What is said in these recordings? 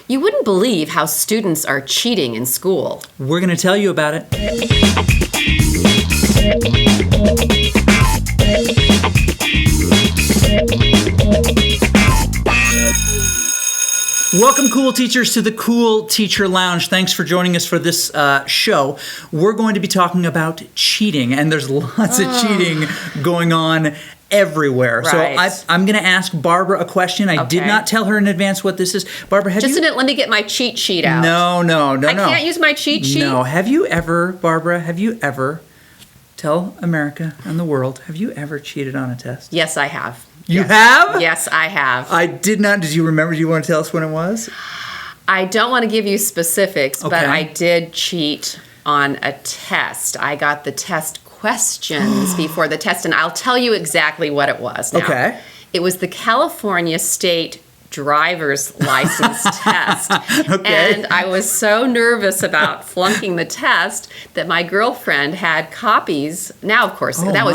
You wouldn't believe how students are cheating in school. We're going to tell you about it. Welcome, cool teachers, to the Cool Teacher Lounge. Thanks for joining us for this show. We're going to be talking about cheating, and there's lots of cheating going on everywhere. Right. So I'm going to ask Barbara a question. I did not tell her in advance what this is. Barbara, have Just a minute, let me get my cheat sheet out. No. I can't use my cheat sheet? No. Barbara, have you ever, tell America and the world, have you ever cheated on a test? Yes, I have. You have? Yes, I have. I did not. Did you remember? Do you want to tell us when it was? I don't want to give you specifics, but Okay. I did cheat on a test. I got the test questions before the test, and I'll tell you exactly what it was now. Okay. It was the California State driver's license test. Okay. And I was so nervous about flunking the test that my girlfriend had copies. Now, of course, Oh, that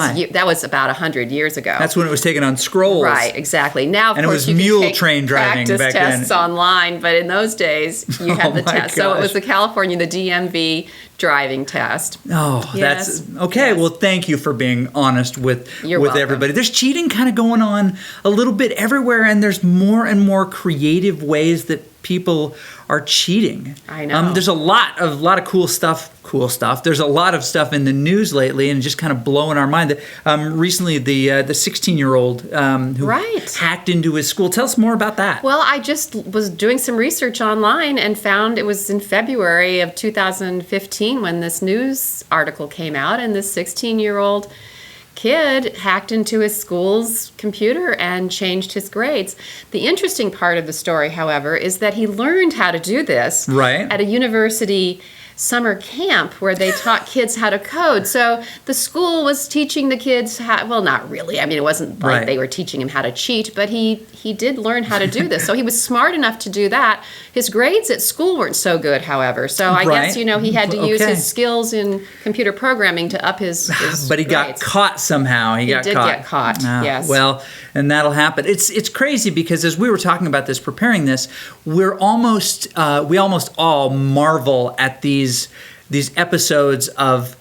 was about 100 years ago. That's when it was taken on scrolls. Right, exactly. Now, of And it course, was you can mule take train driving practice back then. tests online, but in those days, you had the my test. So it was gosh. the California, the DMV driving test. Oh, Yes. that's okay. Yes. Well, thank you for being honest with You're welcome. everybody. There's cheating kind of going on a little bit everywhere, and there's more and more creative ways that people are cheating. I know. There's a lot of cool stuff. There's a lot of stuff in the news lately, and just kind of blowing our mind. Recently, the 16-year-old who Right. hacked into his school. Tell us more about that. Well, I just was doing some research online and found it was in February of 2015 when this news article came out, and this 16-year-old kid hacked into his school's computer and changed his grades. The interesting part of the story, however, is that he learned how to do this Right. at a university summer camp where they taught kids how to code. So the school was teaching the kids how, well, not really. I mean, it wasn't like Right. they were teaching him how to cheat, but he did learn how to do this. So he was smart enough to do that. His grades at school weren't so good, however. So I Right. guess, he had to use Okay. his skills in computer programming to up his But he got grades. caught somehow. He got did caught. get caught, Ah, yes. Well, and that'll happen. It's crazy because as we were talking about this, preparing this, we almost all marvel at these episodes of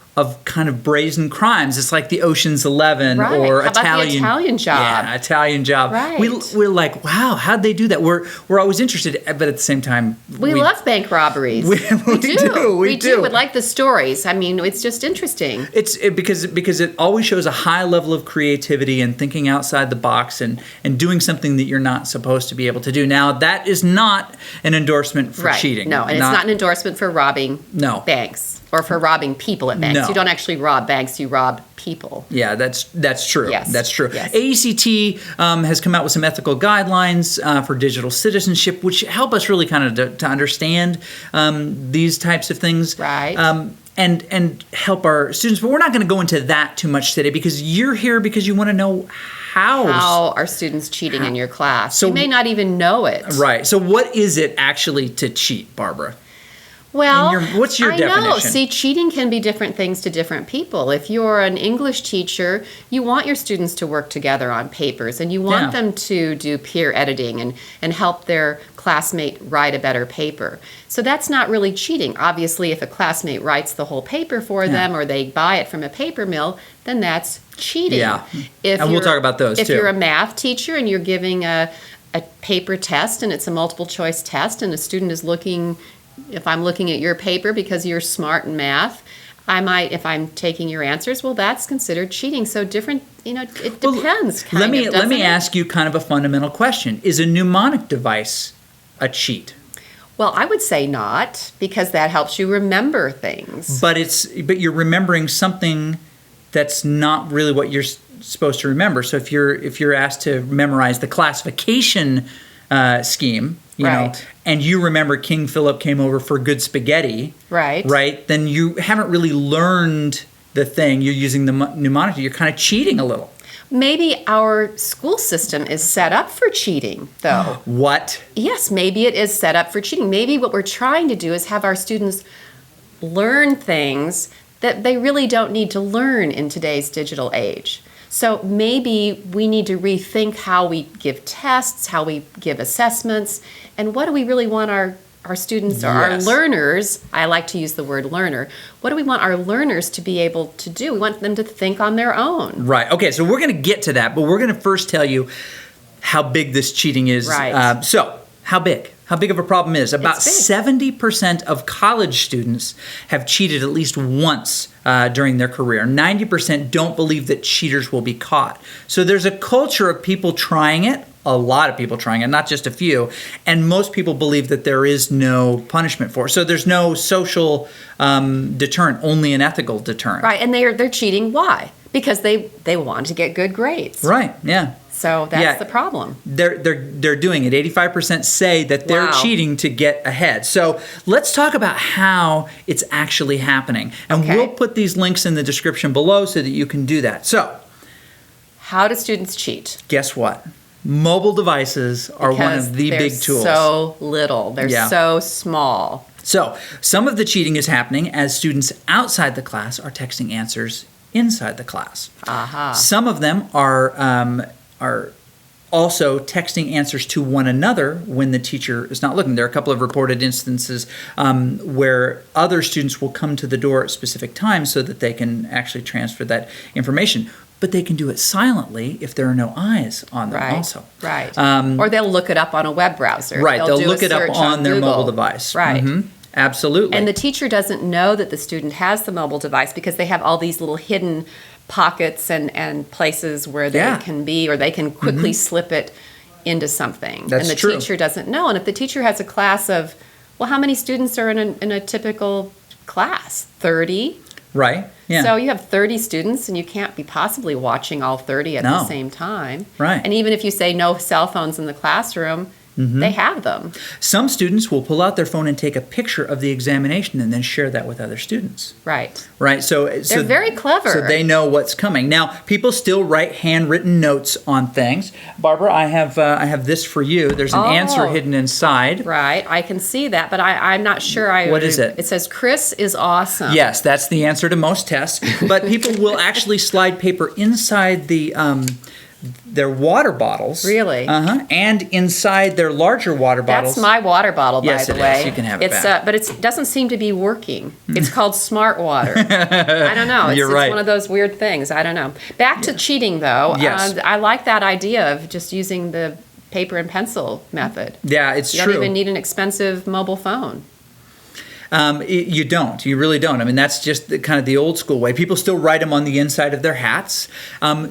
kind of brazen crimes. It's like the Ocean's 11 Right. or How about the Italian Job? Yeah, Italian Job. Right. We're like, wow, how'd they do that? We're always interested, but at the same time, We love bank robberies. We do. We do. We like the stories. I mean, it's just interesting. Because it always shows a high level of creativity and thinking outside the box and doing something that you're not supposed to be able to do. Now, that is not an endorsement for cheating. No, and it's not an endorsement for robbing banks or for robbing people at banks. No. You don't actually rob banks, you rob people. Yeah, that's true. Yes. That's true. Yes. AECT has come out with some ethical guidelines for digital citizenship, which help us really kind of to understand these types of things. Right. And help our students. But we're not going to go into that too much today because you're here because you want to know How are students cheating in your class? So- you may not even know it. Right. So what is it actually to cheat, Barbara? Well, what's your I know. definition? See, cheating can be different things to different people. If you're an English teacher, you want your students to work together on papers, and you want them to do peer editing and help their classmate write a better paper. So that's not really cheating. Obviously, if a classmate writes the whole paper for them or they buy it from a paper mill, then that's cheating. Yeah. If And we'll you're- talk about those, if too. you're a math teacher and you're giving a paper test and it's a multiple choice test and a student is looking, if I'm looking at your paper because you're smart in math, I might, if I'm taking your answers, well, that's considered cheating. So different, it depends. Let me doesn't it? ask you kind of a fundamental question. Is a mnemonic device a cheat? Well, I would say not, because that helps you remember things. But you're remembering something that's not really what you're supposed to remember. So if you're asked to memorize the classification scheme, you know, and you remember King Philip came over for good spaghetti, right? Then you haven't really learned the thing. You're using the mnemonic. You're kind of cheating a little. Maybe our school system is set up for cheating, though. What? Yes, maybe it is set up for cheating. Maybe what we're trying to do is have our students learn things that they really don't need to learn in today's digital age. So maybe we need to rethink how we give tests, how we give assessments, and what do we really want our students or our Yes. learners, I like to use the word learner, what do we want our learners to be able to do? We want them to think on their own. Right. Okay, so we're going to get to that, but we're going to first tell you how big this cheating is. Right. So, how big? How big of a problem is? About It's big. 70% of college students have cheated at least once during their career. 90% don't believe that cheaters will be caught. So there's a culture of people trying it, a lot of people trying it, not just a few, and most people believe that there is no punishment for it. So there's no social deterrent, only an ethical deterrent. Right, and they're cheating. Why? Because they want to get good grades. Right, yeah. So that's Yeah. the problem. They're doing it. 85% say that they're Wow. cheating to get ahead. So let's talk about how it's actually happening. And Okay. we'll put these links in the description below so that you can do that. So How do students cheat? guess what? Mobile devices are one Because of the they're big tools. so little. They're Yeah. so small. So some of the cheating is happening as students outside the class are texting answers inside the class. Aha. Some of them are also texting answers to one another when the teacher is not looking. There are a couple of reported instances where other students will come to the door at specific times so that they can actually transfer that information. But they can do it silently if there are no eyes on them Right. also. Right. Um, or they'll look it up on a web browser. Right, they'll do a look it up search on their Google. mobile device. Right. Mhm. Absolutely. And the teacher doesn't know that the student has the mobile device because they have all these little hidden pockets and places where they Yeah. can be, or they can quickly slip it into something. That's and the true. teacher doesn't know. And if the teacher has a class of, well, how many students are in a typical class? 30? Right, yeah. So you have 30 students and you can't be possibly watching all 30 at No. the same time. Right. And even if you say no cell phones in the classroom, they have them. Some students will pull out their phone and take a picture of the examination and then share that with other students. Right. Right, so They're very clever. So they know what's coming. Now, people still write handwritten notes on things. Barbara, I have this for you. There's an answer Oh. hidden inside. Right. I can see that, but I'm not sure I What is it? It says Chris is awesome. Yes, that's the answer to most tests. But people will actually slide paper inside their water bottles. Really? And inside their larger water bottles. That's my water bottle, Yes, by the it way. is. You can have it it's, back. but it doesn't seem to be working. It's called Smart Water. I don't know. You're It's right. one of those weird things. I don't know. Back to cheating, though. Yes. I like that idea of just using the paper and pencil method. Yeah, it's You true. don't even need an expensive mobile phone. You don't. You really don't. I mean, that's just kind of the old school way. People still write them on the inside of their hats.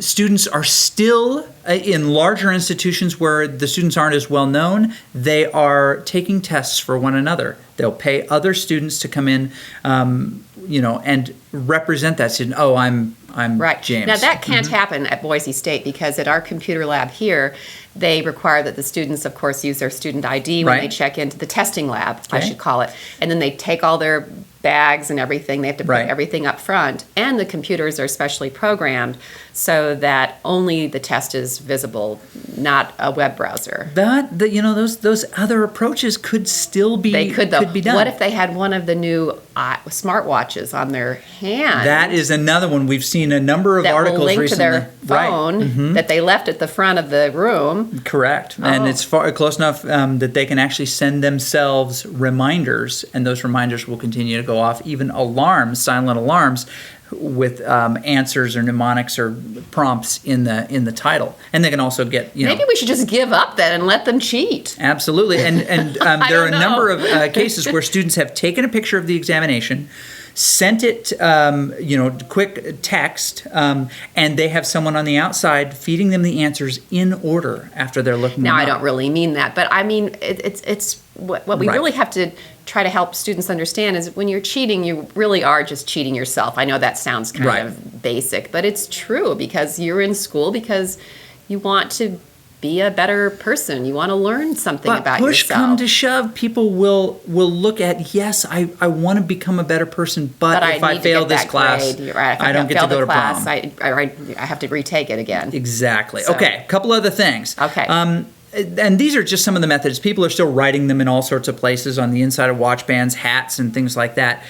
Students are still, in larger institutions where the students aren't as well known, they are taking tests for one another. They'll pay other students to come in, and represent that student. Oh, I'm Right. James. Now, that can't happen at Boise State because at our computer lab here, they require that the students, of course, use their student ID when Right. they check into the testing lab, I Okay. should call it. And then they take all their bags and everything. They have to put Right. everything up front. And the computers are specially programmed so that only the test is visible, not a web browser. Those other approaches could still be They could, though. be done. What if they had one of the new smartwatches on their hand? That is another one. We've seen a number of that will articles link recently. to their phone that they left at the front of the room. Correct. And Oh. it's close enough that they can actually send themselves reminders, and those reminders will continue to go off, even alarms, silent alarms, with answers or mnemonics or prompts in the title. And they can also get, Maybe we should just give up then and let them cheat. Absolutely. And there are a don't number know. of cases where students have taken a picture of the examination, sent it, quick text, and they have someone on the outside feeding them the answers in order after they're looking Now, them I up. don't really mean that, but I mean, it's what we Right. really have to try to help students understand is when you're cheating, you really are just cheating yourself. I know that sounds kind Right. of basic, but it's true because you're in school because you want to be a better person. You want to learn something But about push yourself. come to shove, people will look at, yes, I want to become a better person, but if I need to fail get this that class, grade. Right. If I don't get to fail go the to class, prom. I have to retake it again. Exactly. So- Okay, a couple other things. Okay. And these are just some of the methods. People are still writing them in all sorts of places on the inside of watch bands, hats, and things like that.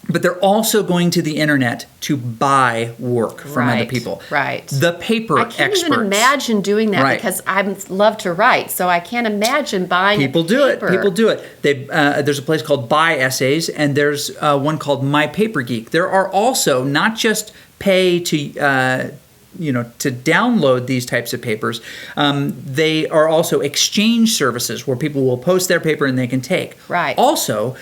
but they're also going to the internet to buy work from other Right, people. right. The paper I can't experts. even imagine doing that Right. because I love to write, so I can't imagine buying People do it. paper. People do it. There's a place called Buy Essays, and there's one called My Paper Geek. There are also not just pay to to download these types of papers. They are also exchange services where people will post their paper and they can take. Right. Also,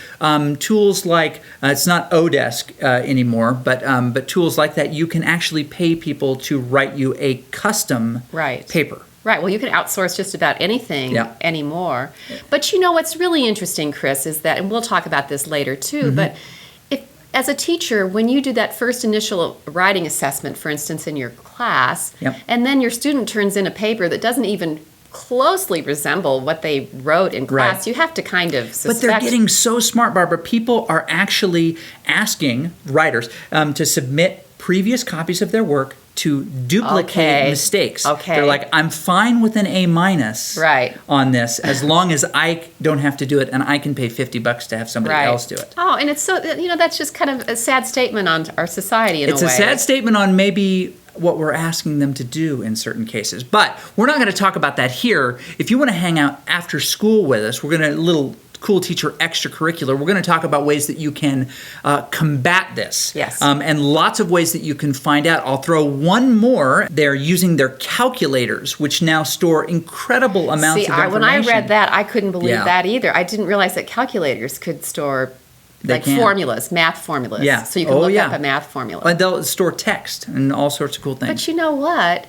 tools like it's not Odesk anymore, but tools like that, you can actually pay people to write you a custom Right. paper. Right. Well, you can outsource just about anything Yeah. anymore. But what's really interesting, Chris, is that, and we'll talk about this later too, Mm-hmm. but if, as a teacher, when you do that first initial writing assessment, for instance, in your class, Yep. and then your student turns in a paper that doesn't even closely resemble what they wrote in class, Right. you have to kind of suspect. But they're getting so smart, Barbara. People are actually asking writers to submit previous copies of their work to duplicate Okay. mistakes. Okay. They're like, I'm fine with an A- Right. on this as long as I don't have to do it and I can pay $50 to have somebody Right. else do it. Oh, and it's so, that's just kind of a sad statement on our society in It's a a way. sad statement on maybe what we're asking them to do in certain cases. But we're not going to talk about that here. If you want to hang out after school with us, we're going to little Cool Teacher extracurricular. We're going to talk about ways that you can combat this. Yes. And lots of ways that you can find out. I'll throw one more. They're using their calculators, which now store incredible amounts See, of information. when I read that, I couldn't believe Yeah. that either. I didn't realize that calculators could store They can. formulas, math formulas. Yeah. So you can Oh, look yeah. up a math formula. They'll store text and all sorts of cool things. But you know what?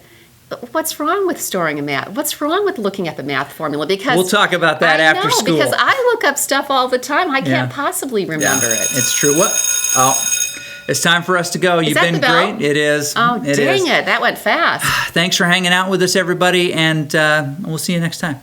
What's wrong with storing a math? What's wrong with looking at the math formula? Because We'll talk about that I after know, school. Because I look up stuff all the time. I can't Yeah. possibly remember it. It's true. What? Oh, it's time for us to go. You've that been the bell? great. It is. Oh, It dang is. it. That went fast. Thanks for hanging out with us, everybody, and we'll see you next time.